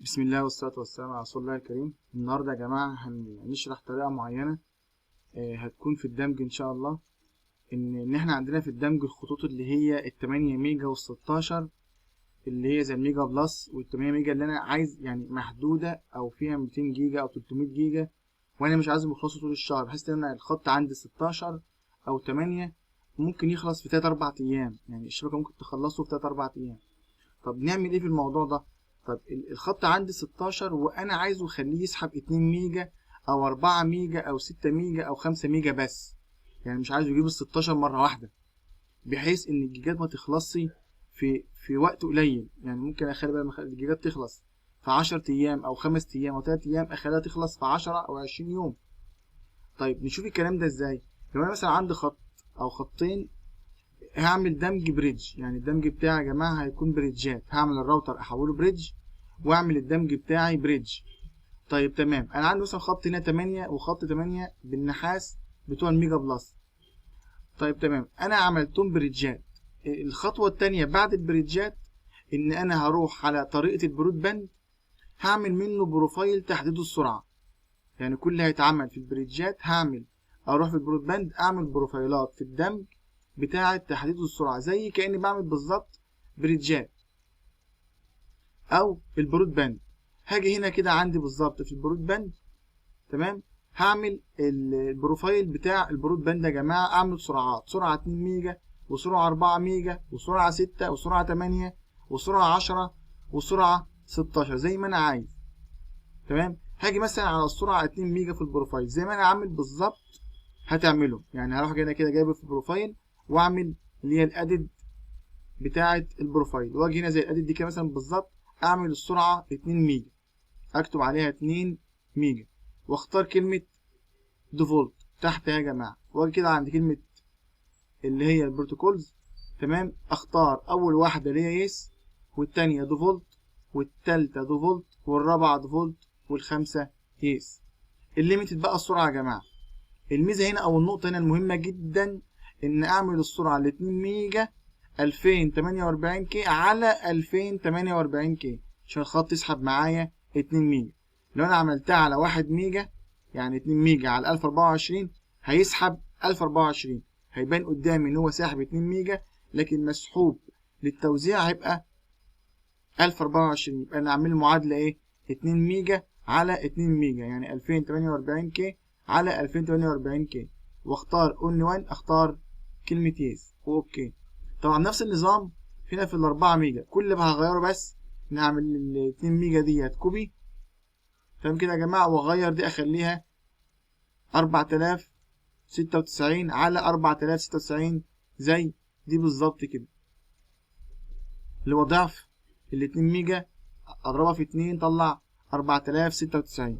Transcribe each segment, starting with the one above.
بسم الله والصلاة والسلام على رسول الله الكريم. النهاردة يا جماعة هنشرح طريقة معينة هتكون في الدمج إن شاء الله. إن إحنا عندنا في الدمج الخطوط اللي هي ال8 ميجا وال16 اللي هي زي الميجا بلس، وال8 ميجا اللي أنا عايز يعني محدودة أو فيها 200 جيجا أو 300 جيجا، وأنا مش عايزهم يخلصوا طول الشهر، بحيث إن أنا الخط عندي 16 أو 8 ممكن يخلص في 3-4 أيام، يعني الشبكة ممكن تخلصه في 3-4 أيام. طب نعمل إيه في الموضوع ده؟ طب الخط عندي 16 وانا عايزه اخليه يسحب 2 ميجا او 4 ميجا او 6 ميجا او 5 ميجا بس، يعني مش عايزه يجيب ال 16 مره واحده، بحيث ان الجيجات ما تخلصش في وقت قليل. يعني ممكن اخلي بقى الجيجات تخلص في 10 ايام او 5 ايام او 3 ايام، اخليها تخلص في 10 او 20 يوم. طيب نشوف الكلام ده ازاي. لو انا مثلا عندي خط او خطين، هعمل دمج بريدج، يعني الدمج بتاعي يا جماعه هيكون بريدجات، هعمل الراوتر احوله بريدج واعمل الدمج بتاعي بريدج. طيب تمام، انا عندي مثلا خط هنا 8 وخط 8 بالنحاس بتوع الميجا بلس. طيب تمام، انا عملتهم بريدجات. الخطوه الثانيه بعد البريدجات ان انا هروح على طريقه البرود باند، هعمل منه بروفايل تحديد السرعه. يعني كل اللي هيتعمل في البريدجات اروح في البرود باند اعمل بروفايلات في الدمج بتاعه تحديد السرعه، زي كاني بعمل بالظبط بريدجات او البرود باند. هاجي هنا كده عندي بالظبط في البرود باند، تمام، هعمل البروفايل بتاع البرود باند يا جماعه، اعمل سرعات، سرعه 2 ميجا وسرعه 4 ميجا وسرعه 6 وسرعه 8 وسرعه 10 وسرعه 16 زي ما انا عايز. تمام، هاجي مثلا على السرعه 2 ميجا في البروفايل زي ما انا عامل بالظبط هتعمله. يعني هروح كده جايبه في البروفايل واعمل اللي هي الادد بتاعه البروفايل، واجي هنا زي الادد دي كده مثلا بالظبط، اعمل السرعه 2 ميجا، اكتب عليها 2 ميجا واختار كلمه ديفولت تحت يا جماعه، واجي كده عند كلمه اللي هي البروتوكولز، تمام، اختار اول واحده اللي هي يس، والتانيه ديفولت، والتالته ديفولت، والرابعه ديفولت، والخامسه يس. الليميتد بقى السرعه يا جماعه. الميزه هنا او النقطه هنا المهمه جدا ان اعمل السرعه ل 2 ميجا 2048 كي على 2048 كي عشان الخط يسحب معايا 2 ميجا. لو انا عملتها على 1 ميجا يعني 2 ميجا على 1024 هيسحب 1024، هيبان قدامي ان هو ساحب 2 ميجا لكن مسحوب للتوزيع هيبقى 1024. يبقى انا اعمل المعادله ايه؟ 2 ميجا على 2 ميجا يعني 2048 كي على 2048 كي، واختار اونلي 1، اختار كلمه يس واوكي. طبعا نفس النظام هنا في ال4 ميجا، كل اللي هغيره بس ان اعمل ال 2 ميجا ديت كوبي، تمام كده يا جماعه، واغير دي اخليها 4096 على 4096 زي دي بالظبط كده، اللي هو ضعف ال 2 ميجا، اضربها في 2 طلع 4096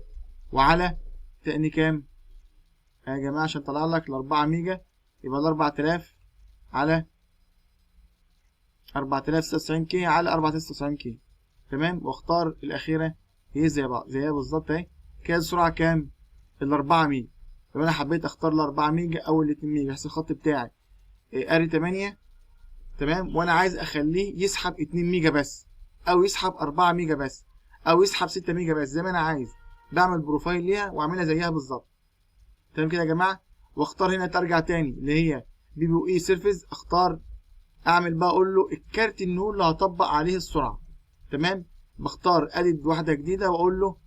وعلى تاني كام يا جماعه عشان طلع لك ال 4 ميجا، يبقى ال 4000 على 4096 كي على 4096 كي، تمام، واختار الاخيره هي زي بعض زيها بالظبط اهي. كده السرعه كام؟ ال 4 ميجا. لو انا حبيت اختار ال 4 ميجا او ال 2 ميجا بحيث الخط بتاعي اري 8، تمام، وانا عايز اخليه يسحب 2 ميجا بس او يسحب 4 ميجا بس او يسحب 6 ميجا بس زي ما انا عايز، بعمل بروفايل ليها واعملها زيها بالظبط. تمام كده يا جماعه، واختار هنا ترجع تاني اللي هي بي بي او اي سيرفيس، اختار اعمل بقى اقول له الكارت النور اللي هطبق عليه السرعه، تمام، بختار ادد واحده جديده واقول له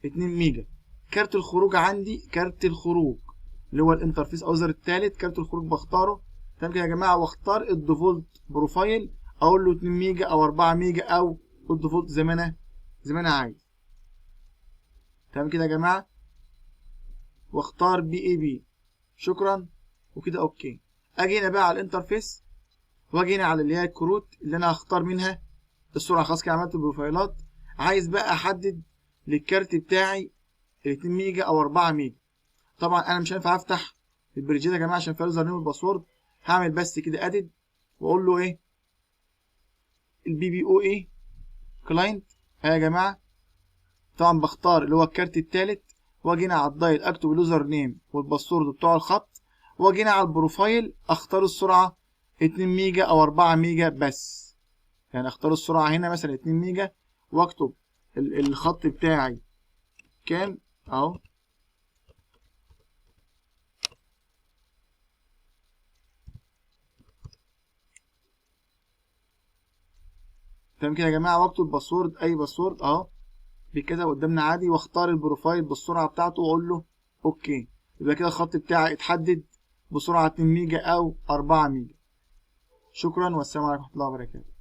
2 ميجا. كارت الخروج عندي كارت الخروج اللي هو الانترفيس اوزر الثالث، كارت الخروج بختاره، تمام كده يا جماعه، واختار الديفولت بروفايل اقول له 2 ميجا او 4 ميجا او الديفولت زي ما انا عايز. تمام كده يا جماعه، واختار بي اي بي، شكرا وكده اوكي. اجي هنا بقى على الانترفيس، واجي هنا على اللي هي الكروت اللي انا هختار منها السرعه. خلاص كده عملت البروفايلات، عايز بقى احدد للكارت بتاعي 2 ميجا او 4 ميجا. طبعا انا مش هينفع افتح البريدجات يا جماعه عشان فيها اليوزر نيم والباسورد، هعمل بس كده ادد واقول له ايه البي بي او اي كلاينت يا جماعه. طبعا بختار اللي هو الكارت الثالث، واجي هنا على الدايل اكتب اليوزر نيم والباسورد بتوع الخط، واجي هنا على البروفايل اختار السرعه 2 ميجا او 4 ميجا بس، يعني اختار السرعه هنا مثلا 2 ميجا واكتب الخط بتاعي كام اهو. تمام كده يا جماعه، واكتب باسورد، اي باسورد اهو بيتكتب قدامنا عادي، واختار البروفايل بالسرعه بتاعته واقول له اوكي. يبقى كده الخط بتاعي اتحدد بسرعه 2 ميجا او 4 ميجا. شكرا والسلام عليكم ورحمه الله وبركاته.